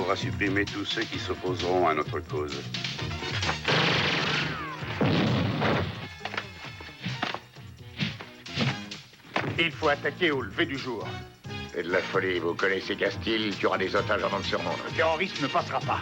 faudra supprimer tous ceux qui s'opposeront à notre cause. Il faut attaquer au lever du jour. C'est de la folie. Vous connaissez Castille, tu auras des otages avant de se rendre. Le terroriste ne passera pas.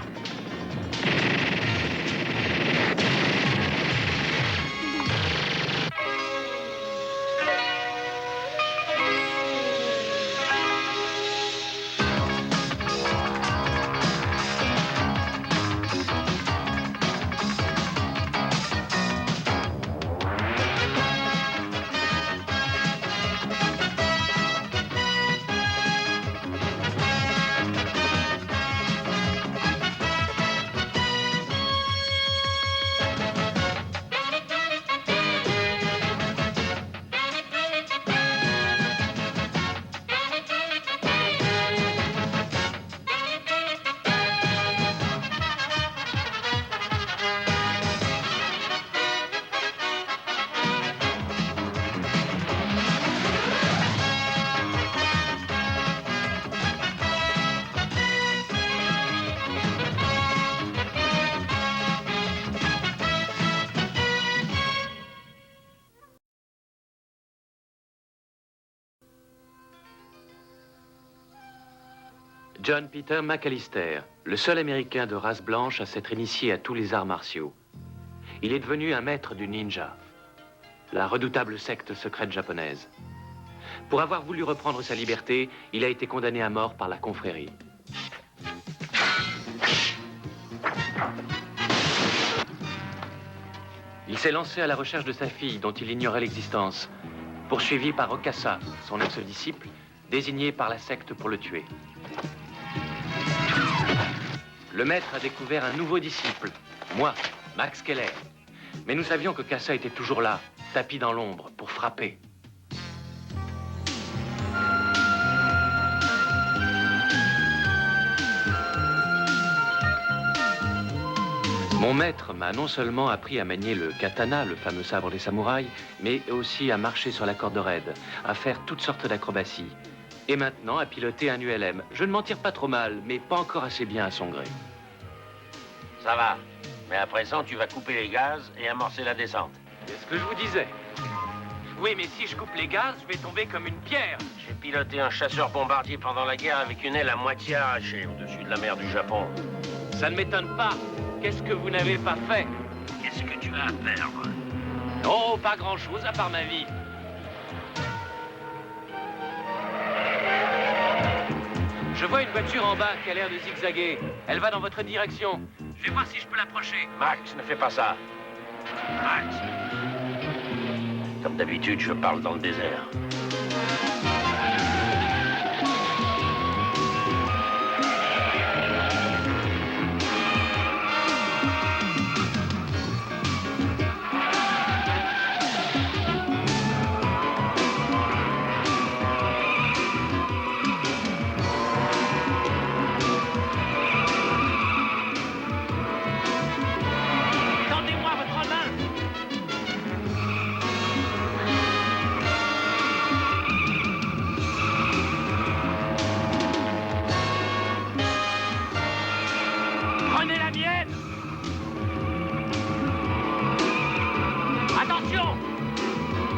John Peter McAllister, le seul Américain de race blanche à s'être initié à tous les arts martiaux. Il est devenu un maître du ninja, la redoutable secte secrète japonaise. Pour avoir voulu reprendre sa liberté, il a été condamné à mort par la confrérie. Il s'est lancé à la recherche de sa fille, dont il ignorait l'existence, poursuivi par Okasa, son ex-disciple, désigné par la secte pour le tuer. Le maître a découvert un nouveau disciple, moi, Max Keller. Mais nous savions que Kassa était toujours là, tapi dans l'ombre, pour frapper. Mon maître m'a non seulement appris à manier le katana, le fameux sabre des samouraïs, mais aussi à marcher sur la corde raide, à faire toutes sortes d'acrobaties. Et maintenant, à piloter un ULM. Je ne m'en tire pas trop mal, mais pas encore assez bien à son gré. Ça va. Mais à présent, tu vas couper les gaz et amorcer la descente. C'est ce que je vous disais. Oui, mais si je coupe les gaz, je vais tomber comme une pierre. J'ai piloté un chasseur-bombardier pendant la guerre avec une aile à moitié arrachée au-dessus de la mer du Japon. Ça ne m'étonne pas. Qu'est-ce que vous n'avez pas fait? Qu'est-ce que tu as à perdre? Oh, pas grand-chose à part ma vie. Je vois une voiture en bas qui a l'air de zigzaguer. Elle va dans votre direction. Je vais voir si je peux l'approcher. Max, ne fais pas ça. Max. Comme d'habitude, je parle dans le désert.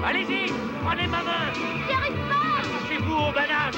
Allez-y, prenez ma main. J'y arrive pas. Accrochez-vous aux bananes.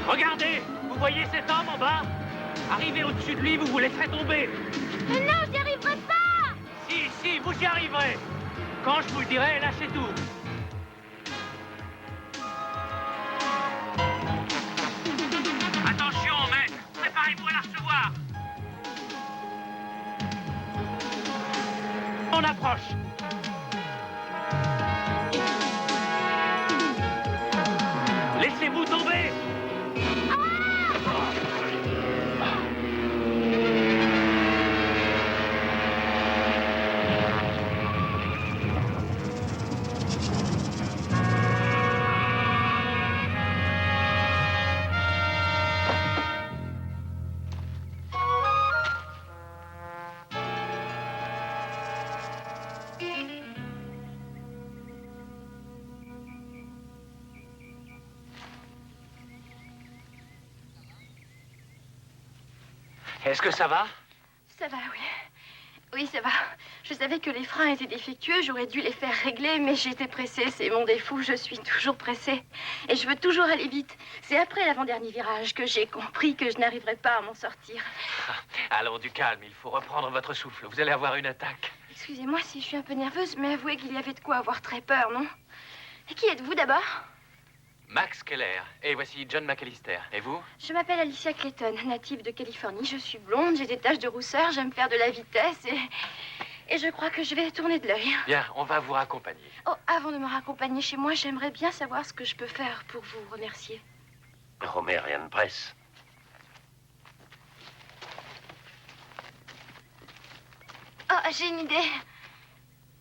Regardez, vous voyez cet homme en bas? Arrivez au-dessus de lui, vous vous laisserez tomber. Mais non, j'y arriverai pas. Si, vous y arriverez. Quand je vous le dirai, lâchez tout. Attention, maître, préparez-vous à la recevoir. On approche. Est-ce que ça va? Ça va, oui. Oui, ça va. Je savais que les freins étaient défectueux, j'aurais dû les faire régler, mais j'étais pressée, c'est mon défaut, je suis toujours pressée. Et je veux toujours aller vite. C'est après l'avant-dernier virage que j'ai compris que je n'arriverais pas à m'en sortir. Allons, du calme, il faut reprendre votre souffle. Vous allez avoir une attaque. Excusez-moi si je suis un peu nerveuse, mais avouez qu'il y avait de quoi avoir très peur, non? Et qui êtes-vous d'abord? Max Keller. Et voici John McAllister. Et vous? Je m'appelle Alicia Clayton, native de Californie. Je suis blonde, j'ai des taches de rousseur, j'aime faire de la vitesse et je crois que je vais tourner de l'œil. Bien, on va vous raccompagner. Oh, avant de me raccompagner chez moi, j'aimerais bien savoir ce que je peux faire pour vous remercier. Oh, mais rien ne presse. Oh, j'ai une idée.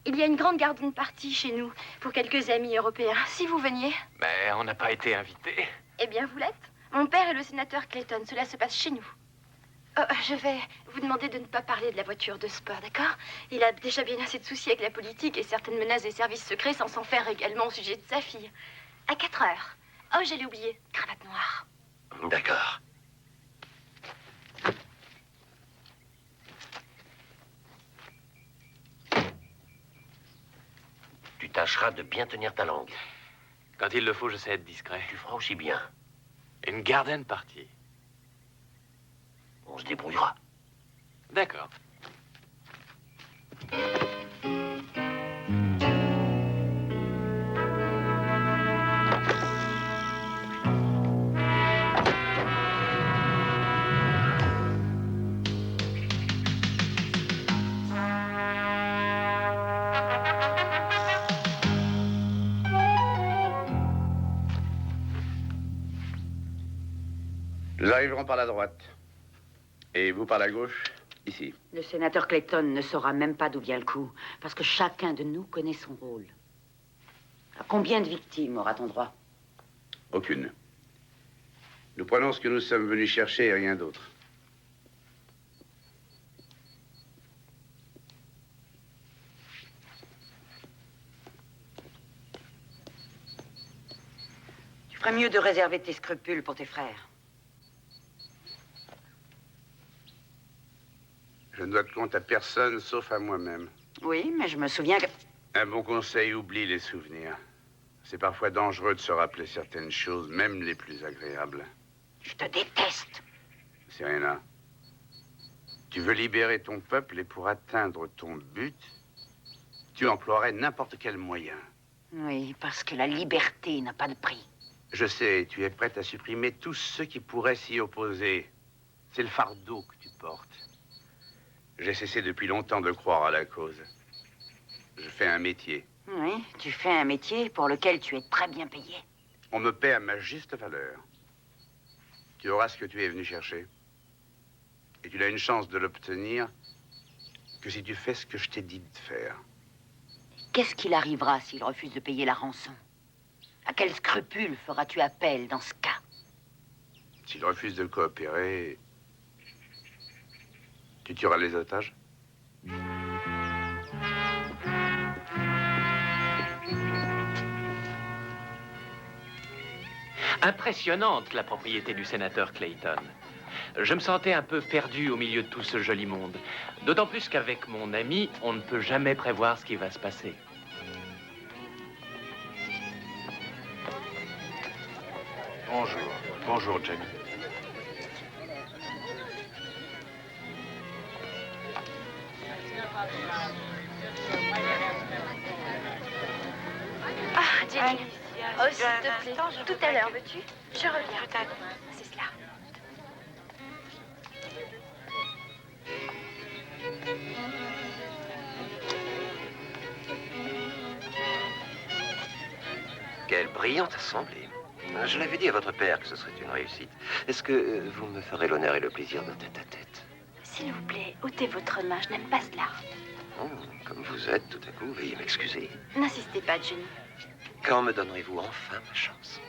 Il y a une grande garden party chez nous pour quelques amis européens. Si vous veniez. Mais on n'a pas été invités. Eh bien, vous l'êtes. Mon père est le sénateur Clayton. Cela se passe chez nous. Oh, je vais vous demander de ne pas parler de la voiture de sport, d'accord? Il a déjà bien assez de soucis avec la politique et certaines menaces des services secrets sans s'en faire également au sujet de sa fille. À 4 heures. Oh, j'allais oublier. Cravate noire. D'accord. Tu tâcheras de bien tenir ta langue. Quand il le faut, je sais être discret. Tu feras aussi bien. Une garden party. On se débrouillera. D'accord. Nous arriverons par la droite. Et vous par la gauche, ici. Le sénateur Clayton ne saura même pas d'où vient le coup, parce que chacun de nous connaît son rôle. À combien de victimes aura-t-on droit? Aucune. Nous prenons ce que nous sommes venus chercher et rien d'autre. Tu ferais mieux de réserver tes scrupules pour tes frères. Je ne dois de compte à personne, sauf à moi-même. Oui, mais je me souviens que... Un bon conseil oublie les souvenirs. C'est parfois dangereux de se rappeler certaines choses, même les plus agréables. Je te déteste. Serena, tu veux libérer ton peuple et pour atteindre ton but, tu emploierais n'importe quel moyen. Oui, parce que la liberté n'a pas de prix. Je sais, tu es prête à supprimer tous ceux qui pourraient s'y opposer. C'est le fardeau que tu portes. J'ai cessé depuis longtemps de croire à la cause. Je fais un métier. Oui, tu fais un métier pour lequel tu es très bien payé. On me paie à ma juste valeur. Tu auras ce que tu es venu chercher. Et tu n'as une chance de l'obtenir que si tu fais ce que je t'ai dit de faire. Qu'est-ce qu'il arrivera s'il refuse de payer la rançon? À quel scrupule feras-tu appel dans ce cas? S'il refuse de coopérer, tu tueras les otages? Impressionnante, la propriété du sénateur Clayton. Je me sentais un peu perdu au milieu de tout ce joli monde. D'autant plus qu'avec mon ami, on ne peut jamais prévoir ce qui va se passer. Bonjour. Bonjour, Jenny. Ah, Jenny. Oh, s'il te plaît. Tout à l'heure, veux-tu? Je reviens. C'est cela. Quelle brillante assemblée. Je l'avais dit à votre père que ce serait une réussite. Est-ce que vous me ferez l'honneur et le plaisir d'un tête-à-tête? S'il vous plaît, ôtez votre main, je n'aime pas cela. Oh, comme vous êtes, tout à coup, veuillez m'excuser. N'insistez pas, Johnny. Quand me donnerez-vous enfin ma chance?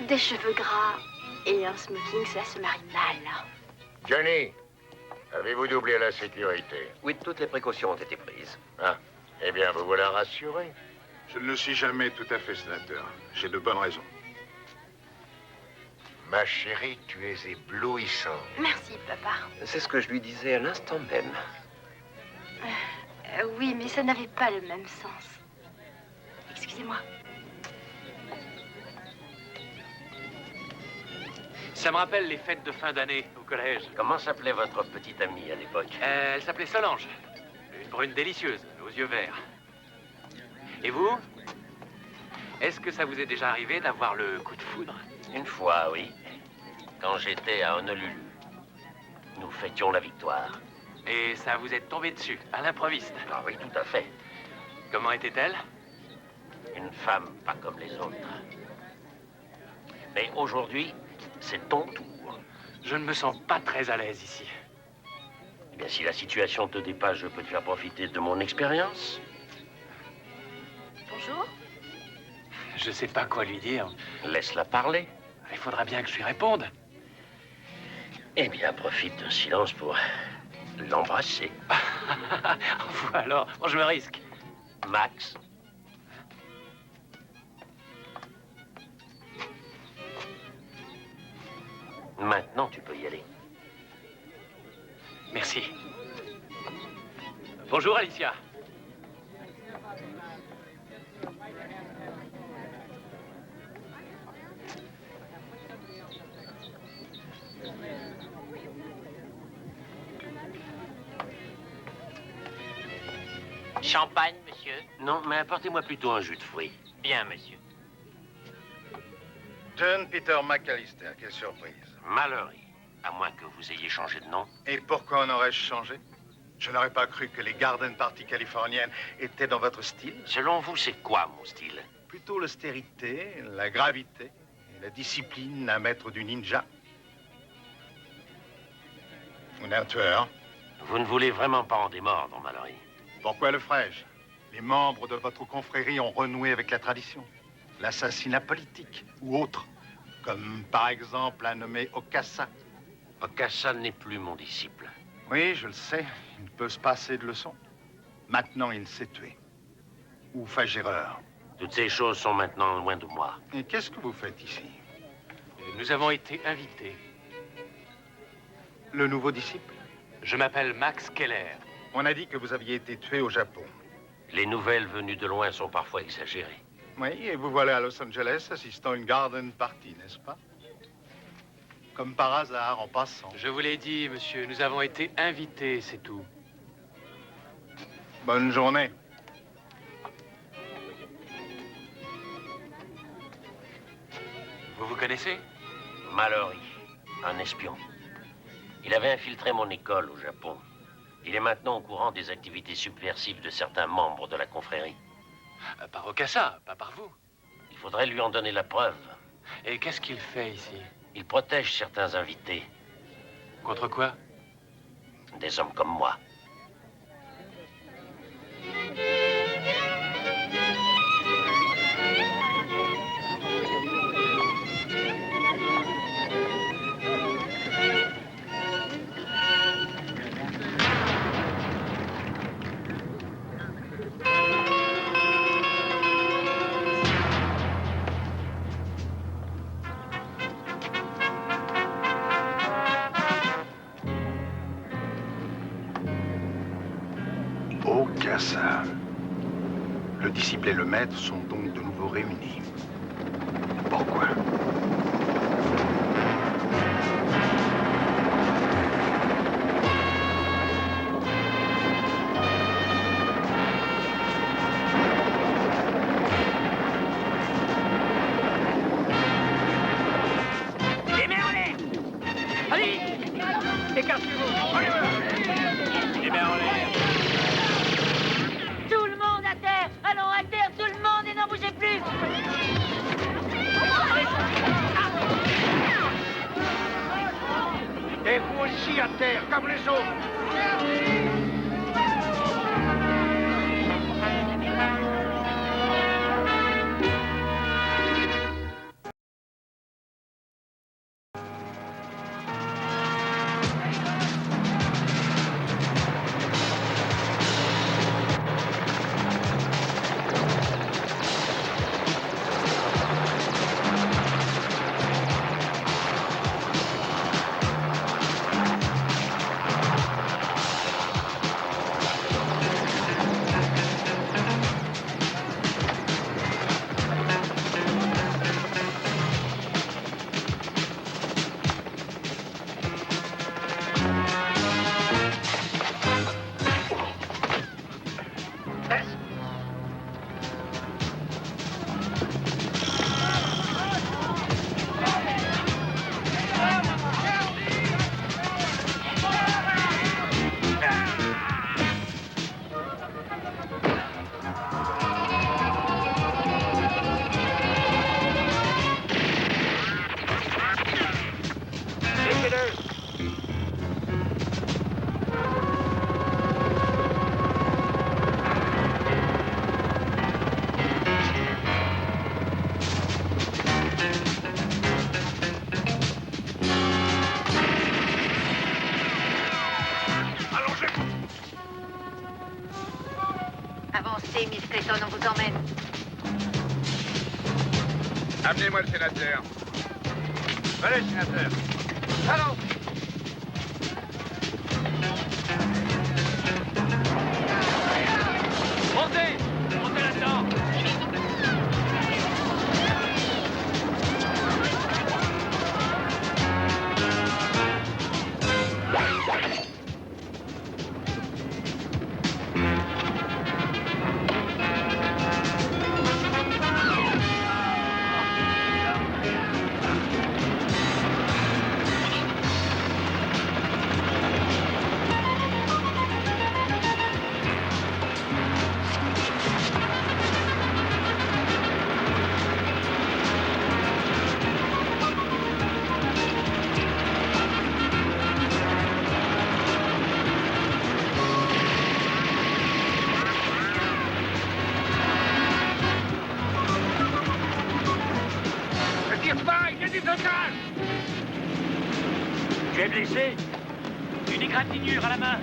Des cheveux gras et un smoking, ça se marie mal. Johnny, avez-vous doublé la sécurité? Oui, toutes les précautions ont été prises. Ah, eh bien, vous voilà rassuré. Je ne le suis jamais tout à fait, sénateur. J'ai de bonnes raisons. Ma chérie, tu es éblouissante. Merci, papa. C'est ce que je lui disais à l'instant même. Oui, mais ça n'avait pas le même sens. Excusez-moi. Ça me rappelle les fêtes de fin d'année au collège. Comment s'appelait votre petite amie à l'époque? Elle s'appelait Solange. Une brune délicieuse, aux yeux verts. Et vous? Est-ce que ça vous est déjà arrivé d'avoir le coup de foudre? Une fois, oui. Quand j'étais à Honolulu. Nous fêtions la victoire. Et ça vous est tombé dessus, à l'improviste? Ah oui, tout à fait. Comment était-elle? Une femme pas comme les autres. Mais aujourd'hui, c'est ton tour. Je ne me sens pas très à l'aise ici. Eh bien, si la situation te dépasse, je peux te faire profiter de mon expérience. Bonjour. Je sais pas quoi lui dire. Laisse-la parler. Il faudra bien que je lui réponde. Eh bien, profite d'un silence pour l'embrasser. Vous alors, bon, je me risque. Max. Maintenant, tu peux y aller. Merci. Bonjour, Alicia. Champagne, monsieur? Non, mais apportez-moi plutôt un jus de fruits. Bien, monsieur. John Peter McAllister, quelle surprise. Mallory, à moins que vous ayez changé de nom. Et pourquoi en aurais-je changé? Je n'aurais pas cru que les garden parties californiennes étaient dans votre style. Selon vous, c'est quoi mon style? Plutôt l'austérité, la gravité et la discipline à maître du ninja. On est un tueur. Vous ne voulez vraiment pas en démordre, Mallory. Pourquoi le ferais-je? Les membres de votre confrérie ont renoué avec la tradition. L'assassinat politique ou autre, comme par exemple un nommé Okassa. Okassa n'est plus mon disciple. Oui, je le sais. Il peut se passer de leçons. Maintenant, il s'est tué. Ou fais-je erreur? Toutes ces choses sont maintenant loin de moi. Et qu'est-ce que vous faites ici? Nous avons été invités. Le nouveau disciple? Je m'appelle Max Keller. On a dit que vous aviez été tué au Japon. Les nouvelles venues de loin sont parfois exagérées. Oui, et vous voilà à Los Angeles assistant à une garden party, n'est-ce pas? Comme par hasard, en passant. Je vous l'ai dit, monsieur, nous avons été invités, c'est tout. Bonne journée. Vous vous connaissez? Mallory, un espion. Il avait infiltré mon école au Japon. Il est maintenant au courant des activités subversives de certains membres de la confrérie. Par Okassa, pas par vous. Il faudrait lui en donner la preuve. Et qu'est-ce qu'il fait ici? Il protège certains invités. Contre quoi? Des hommes comme moi. Okassa. Le disciple et le maître sont donc de nouveau réunis. Pourquoi? Les mains en l'air! Allez! Écartez-vous! Les mains en l'air. Tout le monde à terre! Allons à terre, tout le monde, et n'en bougez plus! Et vous aussi à terre, comme les autres. Lâchez-le! Avancez, Miss Clayton, on vous emmène. Amenez-moi le sénateur. Allez, sénateur. Allons! Montez! Montez là-dedans! Ne tire pas, il y a des otages! Tu es blessé? Une égratignure à la main.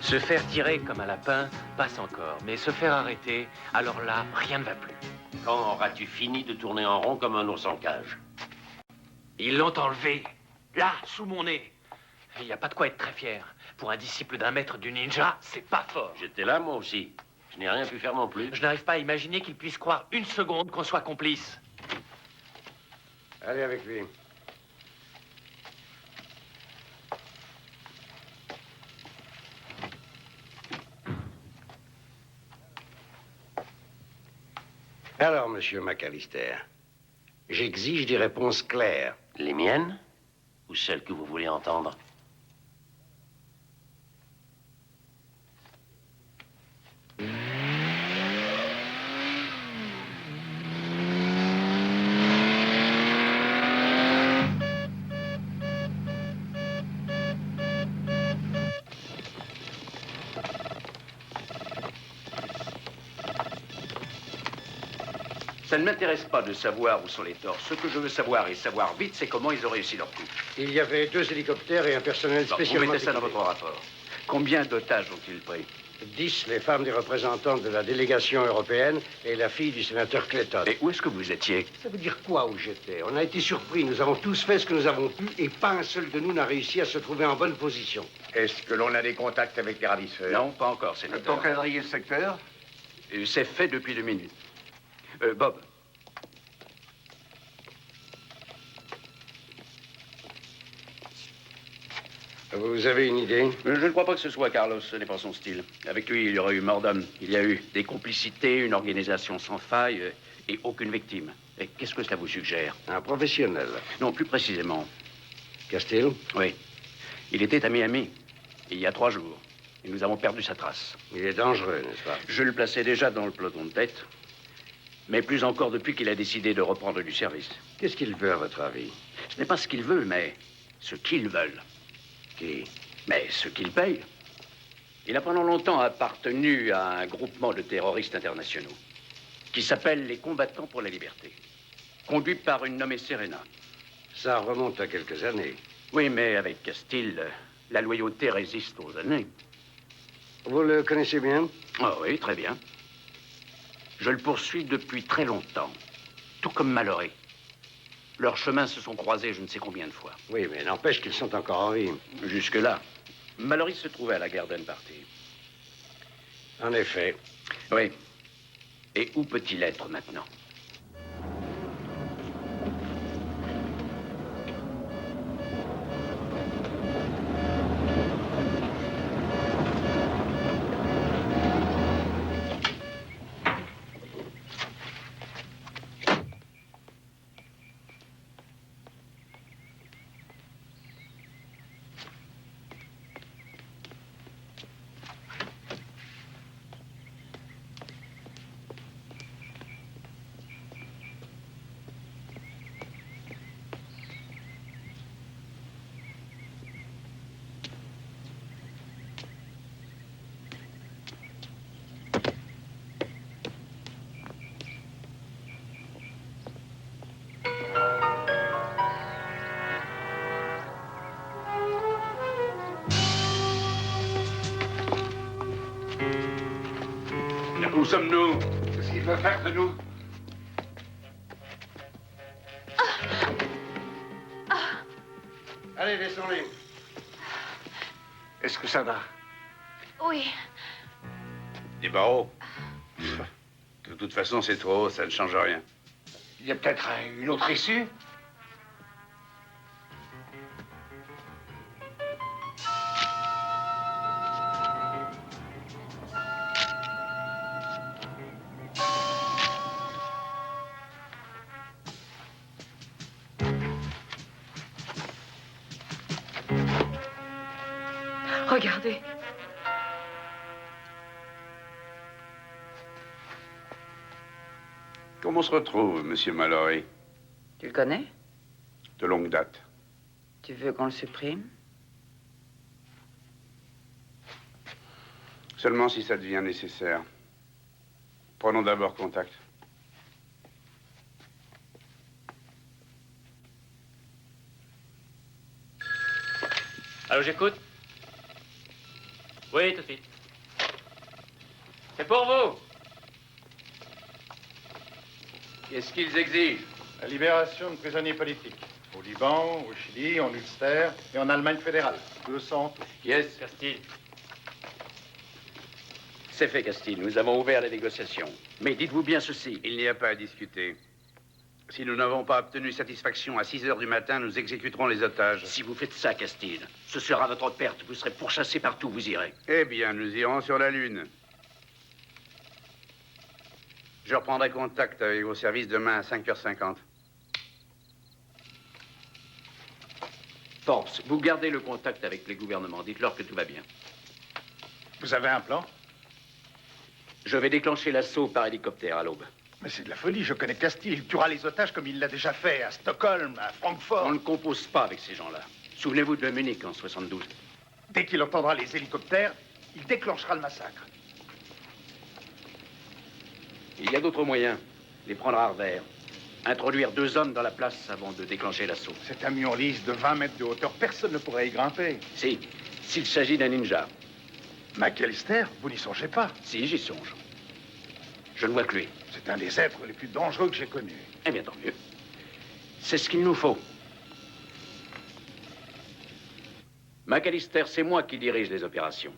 Se faire tirer comme un lapin passe encore, mais se faire arrêter, alors là, rien ne va plus. Quand auras-tu fini de tourner en rond comme un ours en cage? Ils l'ont enlevé, là, sous mon nez. Il n'y a pas de quoi être très fier. Pour un disciple d'un maître du ninja, c'est pas fort. J'étais là, moi aussi. Je n'ai rien pu faire non plus. Je n'arrive pas à imaginer qu'il puisse croire une seconde qu'on soit complice. Allez avec lui. Alors, monsieur McAllister, j'exige des réponses claires. Les miennes? Ou celles que vous voulez entendre? Ça ne m'intéresse pas de savoir où sont les torts. Ce que je veux savoir, et savoir vite, c'est comment ils ont réussi leur coup. Il y avait 2 hélicoptères et un personnel Bon, spécialement... vous mettez ça dans équipé. votre rapport. Combien d'otages ont-ils pris? 10, les femmes des représentants de la délégation européenne et la fille du sénateur Clayton. Et où est-ce que vous étiez? Ça veut dire quoi où j'étais? On a été surpris. Nous avons tous fait ce que nous avons pu et pas un seul de nous n'a réussi à se trouver en bonne position. Est-ce que l'on a des contacts avec les ravisseurs? Non, pas encore, sénateur. Pour quadriller le secteur? C'est fait depuis 2 minutes. Bob. Vous avez une idée? Je ne crois pas que ce soit Carlos, ce n'est pas son style. Avec lui, il y aurait eu Mordom. Il y a eu des complicités, une organisation sans faille et aucune victime. Et qu'est-ce que cela vous suggère? Un professionnel. Non, plus précisément. Castile? Oui. Il était à Miami, il y a 3 jours. Et nous avons perdu sa trace. Il est dangereux, n'est-ce pas? Je le plaçais déjà dans le peloton de tête, mais plus encore depuis qu'il a décidé de reprendre du service. Qu'est-ce qu'il veut, à votre avis? Ce n'est pas ce qu'il veut, mais ce qu'ils veulent. Qui? Mais ce qu'il paye. Il a pendant longtemps appartenu à un groupement de terroristes internationaux qui s'appelle les Combattants pour la Liberté, conduit par une nommée Serena. Ça remonte à quelques années. Oui, mais avec Castile, la loyauté résiste aux années. Vous le connaissez bien? Ah oui, très bien. Je le poursuis depuis très longtemps, tout comme Mallory. Leurs chemins se sont croisés je ne sais combien de fois. Oui, mais n'empêche qu'ils sont encore en vie. Jusque-là, Mallory se trouvait à la Garden Party. En effet. Oui. Et où peut-il être maintenant? Où sommes-nous? Qu'est-ce qu'il veut faire de nous? Allez, laissons-les. Est-ce que ça va? Oui. Des barreaux? De toute façon, c'est trop haut, ça ne change rien. Il y a peut-être une autre issue? Regardez. Comment on se retrouve, monsieur Mallory? Tu le connais? De longue date. Tu veux qu'on le supprime? Seulement si ça devient nécessaire. Prenons d'abord contact. Allô, j'écoute? Oui, tout de suite. C'est pour vous. Qu'est-ce qu'ils exigent? La libération de prisonniers politiques. Au Liban, au Chili, en Ulster et en Allemagne fédérale. 200 tous. Yes. Castille. C'est fait, Castille. Nous avons ouvert les négociations. Mais dites-vous bien ceci. Il n'y a pas à discuter. Si nous n'avons pas obtenu satisfaction à 6 heures du matin, nous exécuterons les otages. Si vous faites ça, Castille, ce sera votre perte. Vous serez pourchassé partout, vous irez. Eh bien, nous irons sur la Lune. Je reprendrai contact avec vos services demain à 5h50. Forbes, vous gardez le contact avec les gouvernements. Dites-leur que tout va bien. Vous avez un plan? Je vais déclencher l'assaut par hélicoptère à l'aube. Mais c'est de la folie, je connais Castille. Il tuera les otages comme il l'a déjà fait à Stockholm, à Francfort. On ne compose pas avec ces gens-là. Souvenez-vous de Munich en 72. Dès qu'il entendra les hélicoptères, il déclenchera le massacre. Il y a d'autres moyens. Les prendre à revers. Introduire 2 hommes dans la place avant de déclencher l'assaut. Cet camion lisse de 20 mètres de hauteur, personne ne pourrait y grimper. Si, s'il s'agit d'un ninja. McAllister, vous n'y songez pas. Si, j'y songe. Je ne vois que lui. C'est un des êtres les plus dangereux que j'ai connus. Eh bien, tant mieux. C'est ce qu'il nous faut. McAllister, c'est moi qui dirige les opérations.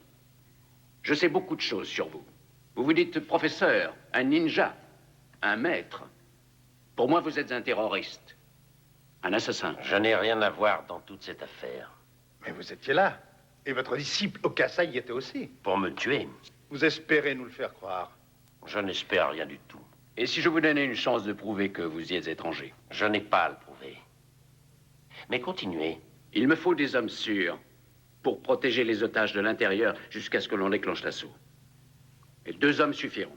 Je sais beaucoup de choses sur vous. Vous vous dites professeur, un ninja, un maître. Pour moi, vous êtes un terroriste, un assassin. Je n'ai rien à voir dans toute cette affaire. Mais vous étiez là. Et votre disciple Okasa y était aussi. Pour me tuer? Vous espérez nous le faire croire? Je n'espère rien du tout. Et si je vous donnais une chance de prouver que vous y êtes étranger? Je n'ai pas à le prouver. Mais continuez. Il me faut des hommes sûrs pour protéger les otages de l'intérieur jusqu'à ce que l'on déclenche l'assaut. Et 2 hommes suffiront.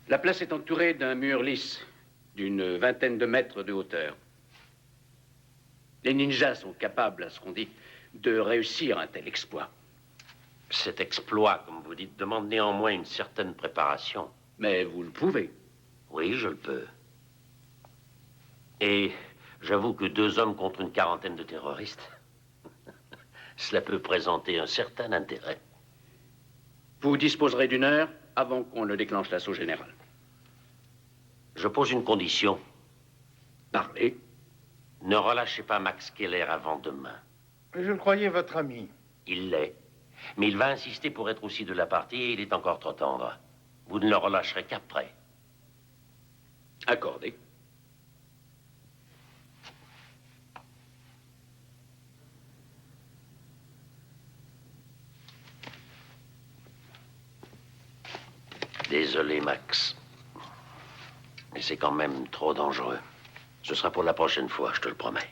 La place est entourée d'un mur lisse d'une 20aine de mètres de hauteur. Les ninjas sont capables, à ce qu'on dit, de réussir un tel exploit. Cet exploit, comme vous dites, demande néanmoins une certaine préparation. Mais vous le pouvez. Oui, je le peux. Et j'avoue que 2 hommes contre une 40aine de terroristes, cela peut présenter un certain intérêt. Vous disposerez d'1 heure avant qu'on ne déclenche l'assaut général. Je pose une condition. Parlez. Ne relâchez pas Max Keller avant demain. Mais je le croyais votre ami. Il l'est. Mais il va insister pour être aussi de la partie et il est encore trop tendre. Vous ne le relâcherez qu'après. Accordé. Désolé, Max. Mais c'est quand même trop dangereux. Ce sera pour la prochaine fois, je te le promets.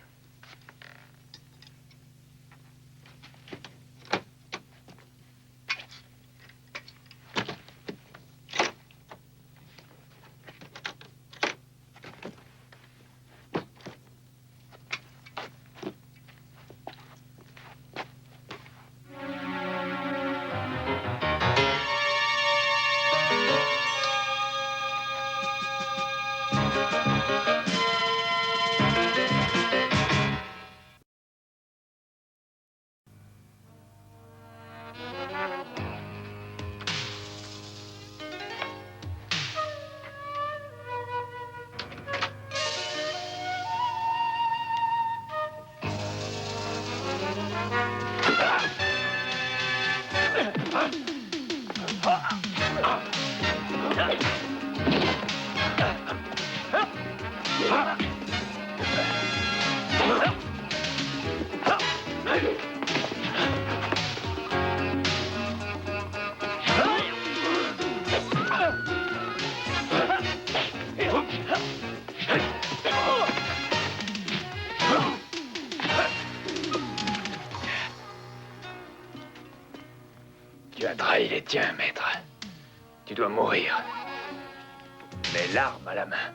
Tu as trahi les tiens, maître. Tu dois mourir. Les larmes à la main.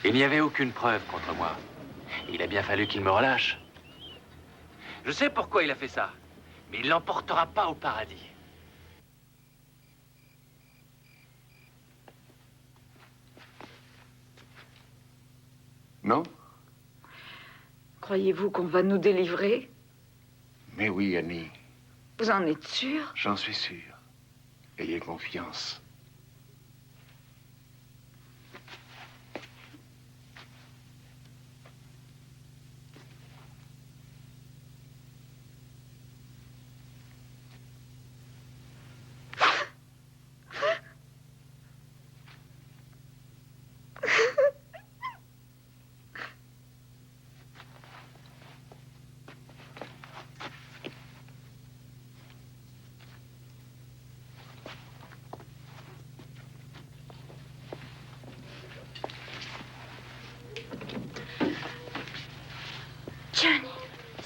Il n'y avait aucune preuve contre moi. Il a bien fallu qu'il me relâche. Je sais pourquoi il a fait ça, mais il ne l'emportera pas au paradis. Non? Croyez-vous qu'on va nous délivrer? Mais oui, Annie, Vous en êtes sûr? j'en suis sûr. Ayez confiance. Johnny,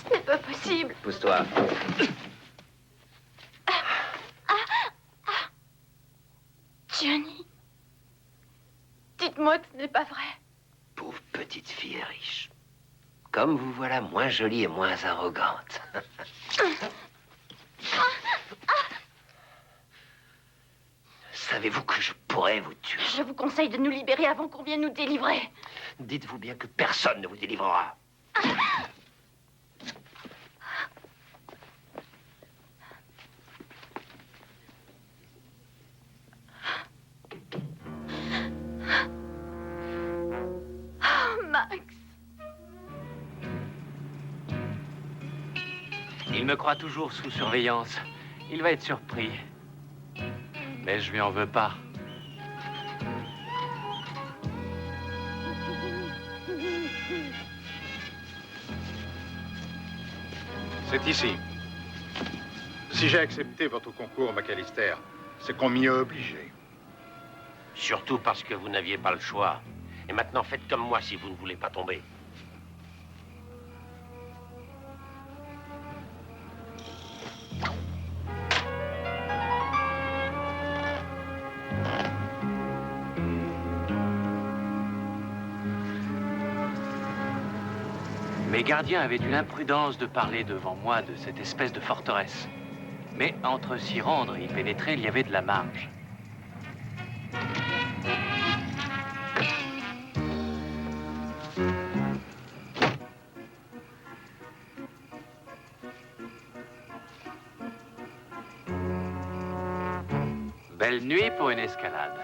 ce n'est pas possible. Pousse-toi. Johnny, dites-moi que ce n'est pas vrai. Pauvre petite fille riche. Comme vous voilà moins jolie et moins arrogante. Savez-vous que je pourrais vous tuer? Je vous conseille de nous libérer avant qu'on vienne nous délivrer. Dites-vous bien que personne ne vous délivrera. Il me croit toujours sous surveillance. Il va être surpris. Mais je lui en veux pas. C'est ici. Si j'ai accepté votre concours, McAllister, c'est qu'on m'y a obligé. Surtout parce que vous n'aviez pas le choix. Et maintenant, faites comme moi si vous ne voulez pas tomber. Mes gardiens avaient eu l'imprudence de parler devant moi de cette espèce de forteresse. Mais entre s'y rendre et y pénétrer, il y avait de la marge. Belle nuit pour une escalade.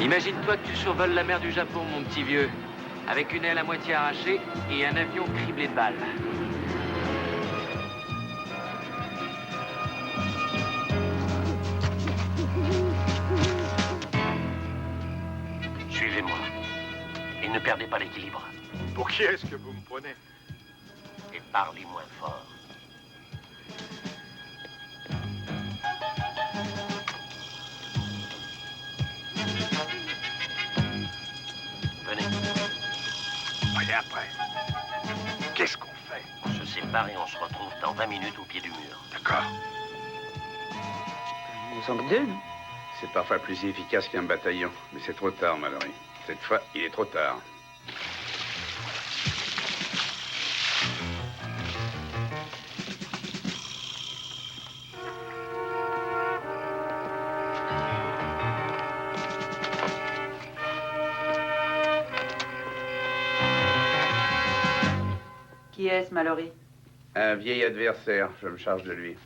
Imagine-toi que tu survoles la mer du Japon, mon petit vieux, avec une aile à moitié arrachée et un avion criblé de balles. Suivez-moi. Et ne perdez pas l'équilibre. Pour qui est-ce que vous me prenez? Et parlez moins fort. Venez. Allez après. Qu'est-ce qu'on fait? On se sépare et on se retrouve dans 20 minutes au pied du mur. D'accord. Ils sont que deux, non? C'est parfois plus efficace qu'un bataillon. Mais c'est trop tard, Mallory. Cette fois, il est trop tard. Qui est-ce, Mallory? Un vieil adversaire. Je me charge de lui.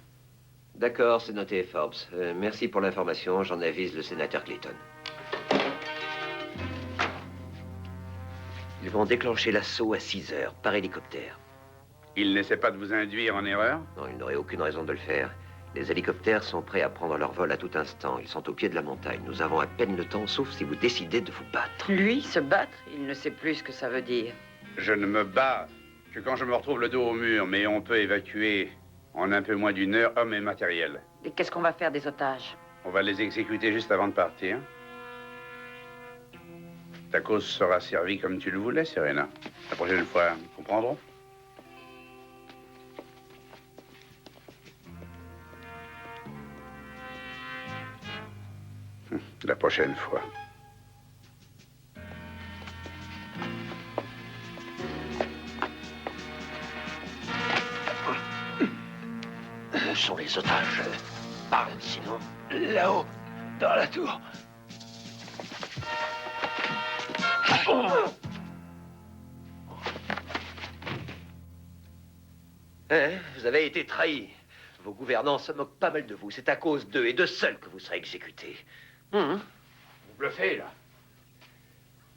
D'accord, c'est noté, Forbes. Merci pour l'information. J'en avise le sénateur Clayton. Ils vont déclencher l'assaut à 6 heures, par hélicoptère. Il n'essaie pas de vous induire en erreur? Non, il n'aurait aucune raison de le faire. Les hélicoptères sont prêts à prendre leur vol à tout instant. Ils sont au pied de la montagne. Nous avons à peine le temps, sauf si vous décidez de vous battre. Lui, se battre? Il ne sait plus ce que ça veut dire. Je ne me bats que quand je me retrouve le dos au mur, mais on peut évacuer en un peu moins d'une heure hommes et matériel. Et qu'est-ce qu'on va faire des otages? On va les exécuter juste avant de partir. Ta cause sera servie comme tu le voulais, Serena. La prochaine fois, ils comprendront. La prochaine fois. Où sont les otages? Parle, sinon. Là-haut. Dans la tour. Vous avez été trahi. Vos gouvernants se moquent pas mal de vous. C'est à cause d'eux et d'eux seuls que vous serez exécutés. Vous bluffez, là.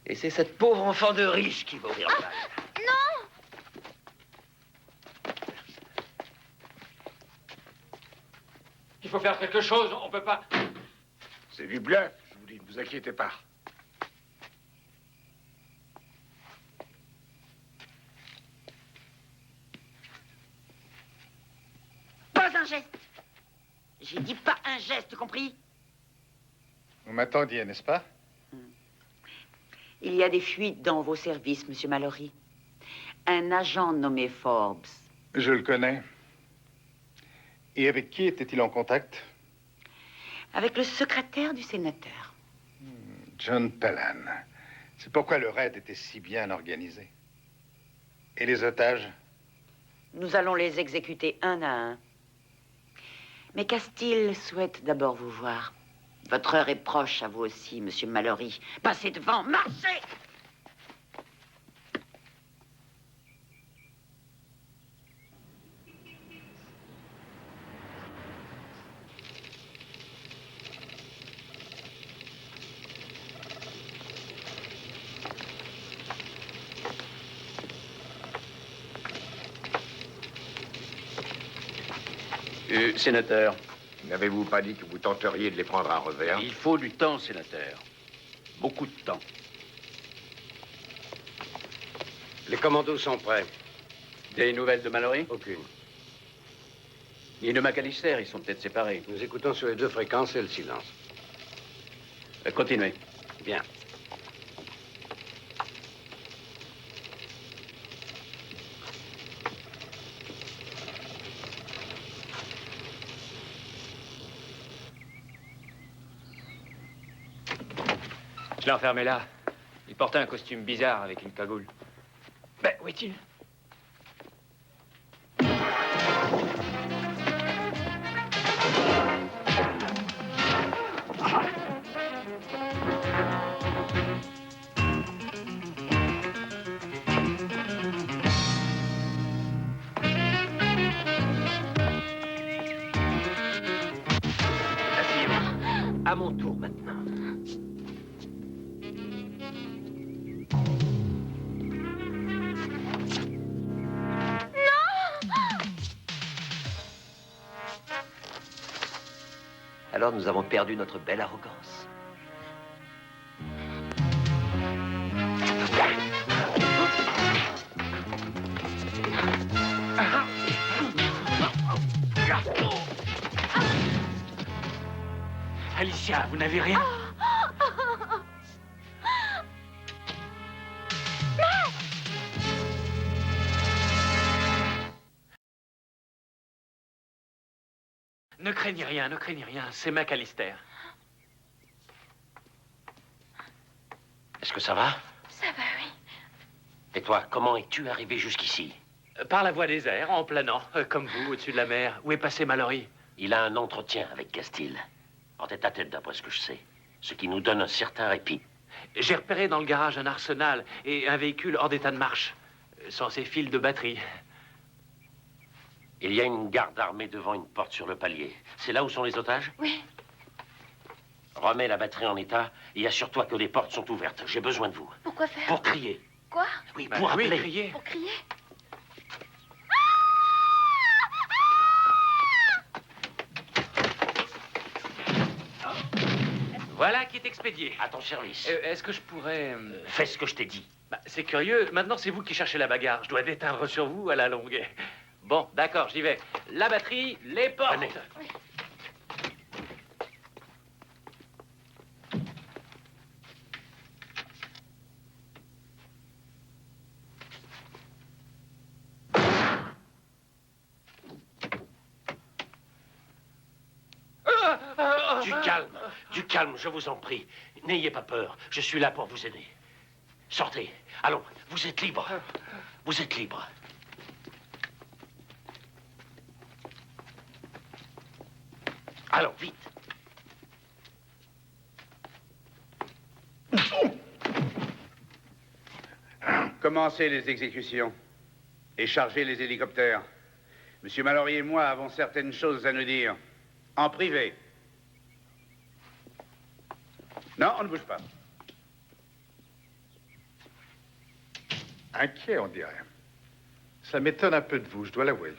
Et c'est cette pauvre enfant de riche qui va ouvrir le bal. Non! Il faut faire quelque chose, on peut pas... C'est du bluff, je vous dis, ne vous inquiétez pas. Pas un geste. J'ai dit pas un geste, compris? Vous m'attendiez, n'est-ce pas? Il y a des fuites dans vos services, Monsieur Mallory. Un agent nommé Forbes. Je le connais. Et avec qui était-il en contact? Avec le secrétaire du sénateur. John Pelham. C'est pourquoi le raid était si bien organisé. Et les otages? Nous allons les exécuter un à un. Mais Castile souhaite d'abord vous voir. Votre heure est proche à vous aussi, Monsieur Mallory. Passez devant, marchez! Sénateur. N'avez-vous pas dit que vous tenteriez de les prendre à revers? Il faut du temps, sénateur. Beaucoup de temps. Les commandos sont prêts. Des nouvelles de Mallory? Aucune. Et de McAllister, ils sont peut-être séparés. Nous écoutons sur les deux fréquences et le silence. Continuez. Bien. Je l'ai enfermé là. Il portait un costume bizarre avec une cagoule. Ben, où est-il? Asseyez-vous. À mon tour maintenant. Alors nous avons perdu notre belle arrogance. Alicia, vous n'avez rien? Ne craignez rien, c'est McAllister. Est-ce que ça va? Ça va, oui. Et toi, comment es-tu arrivé jusqu'ici? Par la voie des airs, en planant, comme vous, au-dessus de la mer. Où est passé Mallory? Il a un entretien avec Castile. En tête-à-tête, d'après ce que je sais. Ce qui nous donne un certain répit. J'ai repéré dans le garage un arsenal et un véhicule hors d'état de marche. Sans ses fils de batterie. Il y a une garde armée devant une porte sur le palier. C'est là où sont les otages? Oui. Remets la batterie en état et assure-toi que les portes sont ouvertes. J'ai besoin de vous. Pourquoi faire? Pour crier. Quoi? Oui, pour appeler. Crier. Pour crier? Voilà qui est expédié. À ton service. Est-ce que je pourrais... Fais ce que je t'ai dit. C'est curieux. Maintenant, c'est vous qui cherchez la bagarre. Je dois déteindre sur vous à la longue. Bon, d'accord, j'y vais. La batterie, les portes. Venez. Oui. Du calme, je vous en prie. N'ayez pas peur, je suis là pour vous aider. Sortez, allons, vous êtes libre. Vous êtes libre. Allons, vite. Commencez les exécutions et chargez les hélicoptères. Monsieur Mallory et moi avons certaines choses à nous dire. En privé. Non, on ne bouge pas. Inquiet, on dirait. Ça m'étonne un peu de vous, je dois l'avouer.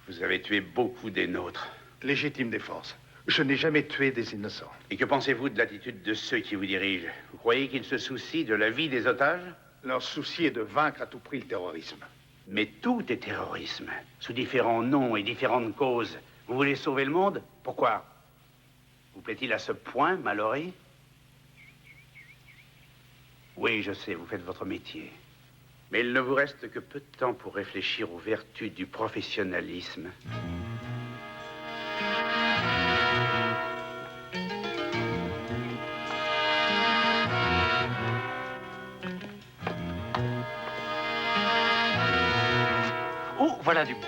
Vous avez tué beaucoup des nôtres. Légitime défense. Je n'ai jamais tué des innocents. Et que pensez-vous de l'attitude de ceux qui vous dirigent? Vous croyez qu'ils se soucient de la vie des otages? Leur souci est de vaincre à tout prix le terrorisme. Mais tout est terrorisme, sous différents noms et différentes causes. Vous voulez sauver le monde? Pourquoi? Vous plaît-il à ce point, Mallory? Oui, je sais, vous faites votre métier. Mais il ne vous reste que peu de temps pour réfléchir aux vertus du professionnalisme. Oh, voilà du monde.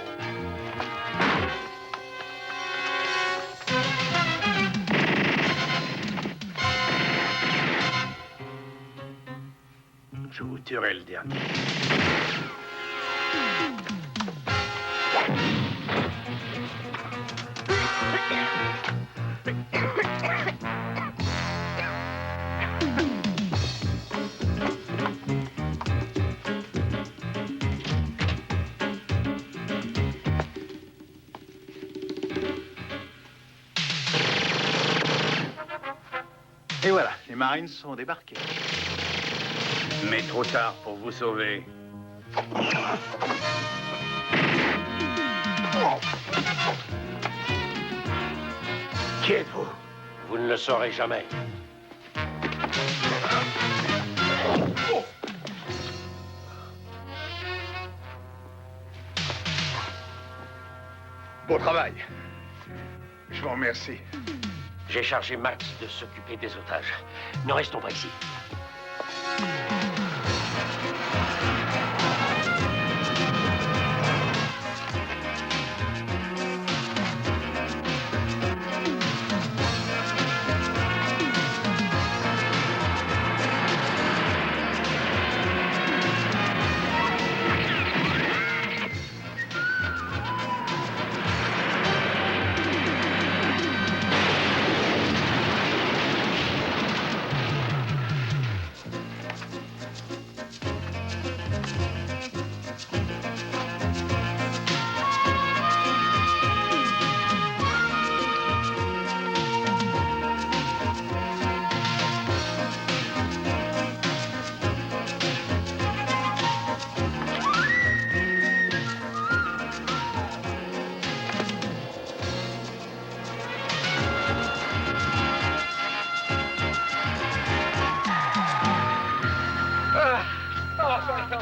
Je vous tuerai le dernier. Et voilà, les Marines sont débarqués. Mais trop tard pour vous sauver. Qui êtes-vous? Vous ne le saurez jamais. Beau travail. Je vous remercie. J'ai chargé Max de s'occuper des otages. Ne restons pas ici.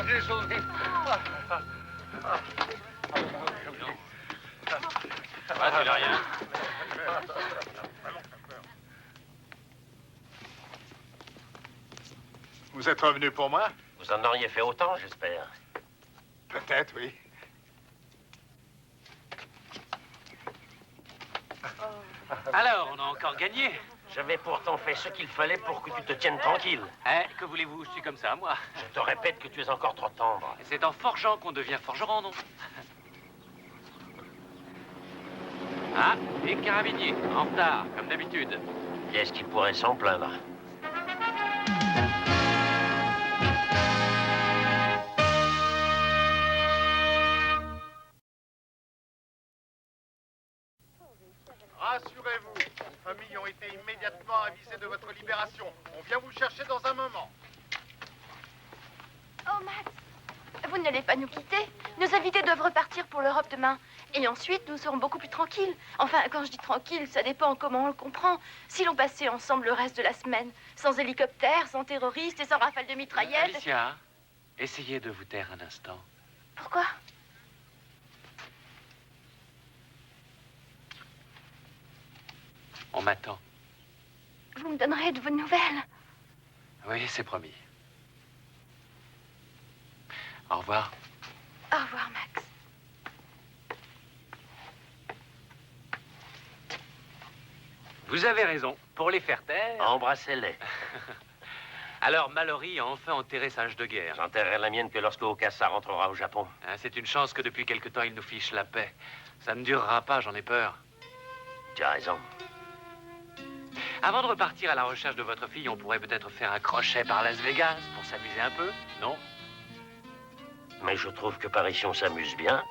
J'ai sauvé. Ah, tu n'as rien. Vous êtes revenu pour moi? Vous en auriez fait autant, j'espère. Peut-être, oui. Alors, on a encore gagné. J'avais pourtant fait ce qu'il fallait pour que tu te tiennes tranquille. Hein, que voulez-vous, je suis comme ça, moi. Je te répète que tu es encore trop tendre. C'est en forgeant qu'on devient forgeron, non? Ah, les carabiniers, en retard, comme d'habitude. Qui est-ce qui pourrait s'en plaindre? Rassurez-vous, vos familles ont été immédiatement avisées de votre libération. On vient vous chercher dans un moment. Oh, Max, vous n'allez pas nous quitter. Nos invités doivent repartir pour l'Europe demain. Et ensuite, nous serons beaucoup plus tranquilles. Enfin, quand je dis tranquille, ça dépend comment on le comprend. Si l'on passait ensemble le reste de la semaine, sans hélicoptère, sans terroristes et sans rafales de mitraillettes... Alicia, essayez de vous taire un instant. Pourquoi? On m'attend. Vous me donnerez de vos nouvelles. Oui, c'est promis. Au revoir. Au revoir, Max. Vous avez raison. Pour les faire taire... Embrassez-les. Alors Mallory a enfin enterré sa hache de guerre. J'enterrerai la mienne que lorsque Okasa rentrera au Japon. Hein, c'est une chance que depuis quelque temps, il nous fiche la paix. Ça ne durera pas, j'en ai peur. Tu as raison. Avant de repartir à la recherche de votre fille, on pourrait peut-être faire un crochet par Las Vegas pour s'amuser un peu, non? Mais je trouve que par ici, on s'amuse bien.